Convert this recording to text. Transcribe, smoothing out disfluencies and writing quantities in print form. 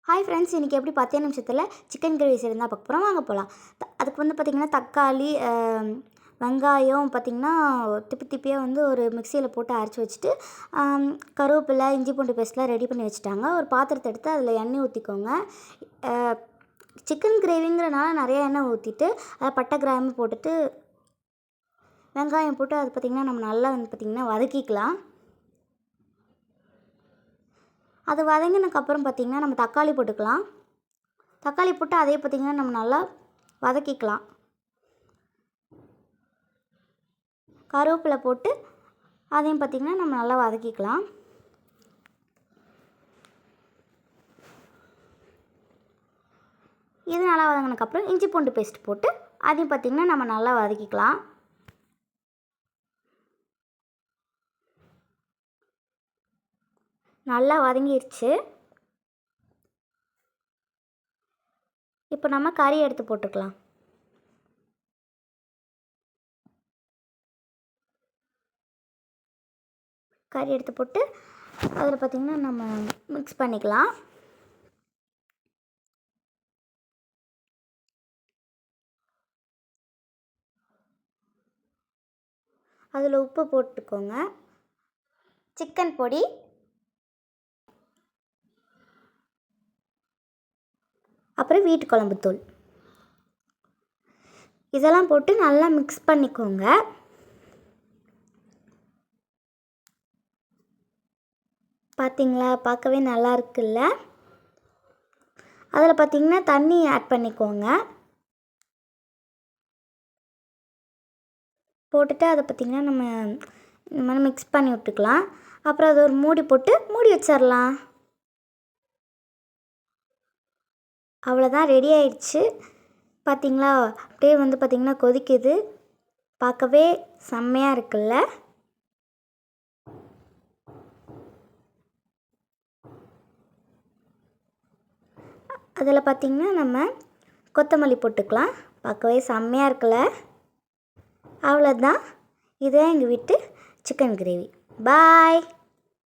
Hi friends, இன்றைக்கி எப்படி 10 நிமிஷத்தில் சிக்கன் கிரேவி செய்யறதா பார்க்க போகிறோம். வாங்க போகலாம். அதுக்கு வந்து பார்த்திங்கன்னா தக்காளி, வெங்காயம் பார்த்திங்கன்னா திப்பி திப்பியாக வந்து ஒரு மிக்சியில் போட்டு அரைச்சி வச்சுட்டு, கருவேப்பிலை, இஞ்சி பூண்டு பேஸ்ட்லாம் ரெடி பண்ணி வச்சுட்டாங்க. ஒரு பாத்திரத்தை எடுத்து அதில் எண்ணெய் ஊற்றிக்கோங்க. சிக்கன் கிரேவிங்கிறனால நிறைய எண்ணெய் ஊற்றிட்டு அதை பட்டை கிராம்பு போட்டுட்டு வெங்காயம் போட்டு அது பார்த்திங்கன்னா நம்ம நல்லா வந்து பார்த்திங்கன்னா வதக்கிக்கலாம். அது வதங்கினதுக்கப்புறம் பார்த்திங்கன்னா நம்ம தக்காளி போட்டுக்கலாம். தக்காளி போட்டு அதே பார்த்திங்கன்னா நம்ம நல்லா வதக்கிக்கலாம். கருவேப்பிலை போட்டு அதையும் பார்த்திங்கன்னா நம்ம நல்லா வதக்கிக்கலாம். இது நல்லா வதங்கினதுக்கப்புறம் இஞ்சி பூண்டு பேஸ்ட் போட்டு அதையும் பார்த்திங்கன்னா நம்ம நல்லா வதக்கிக்கலாம். நல்லா வதங்கிருச்சு. இப்போ நம்ம கறி எடுத்து போட்டுக்கலாம். கறி எடுத்து போட்டு அதில் பார்த்திங்கன்னா நம்ம மிக்ஸ் பண்ணிக்கலாம். அதில் உப்பு போட்டுக்கோங்க, சிக்கன் பொடி, அப்புறம் வீட்டு குழம்புத்தூள் இதெல்லாம் போட்டு நல்லா மிக்ஸ் பண்ணிக்கோங்க. பார்த்திங்களா, பார்க்கவே நல்லா இருக்குல்ல. அதில் பார்த்திங்கன்னா தண்ணி ஆட் பண்ணிக்கோங்க. போட்டுட்டு அதை பார்த்திங்கன்னா நம்ம இந்த மாதிரி மிக்ஸ் பண்ணி விட்டுக்கலாம். அப்புறம் அதை ஒரு மூடி போட்டு மூடி வச்சிடலாம். அவ்வளோதான், ரெடி ஆயிடுச்சு. பார்த்திங்களா, அப்படியே வந்து பார்த்திங்கன்னா கொதிக்குது. பார்க்கவே செம்மையாக இருக்குல்ல. அதில் பார்த்திங்கன்னா நம்ம கொத்தமல்லி போட்டுக்கலாம். பார்க்கவே செம்மையாக இருக்குல்ல. அவ்வளோதான், இதுதான் எங்கள் வீட்டு சிக்கன் கிரேவி. பாய்.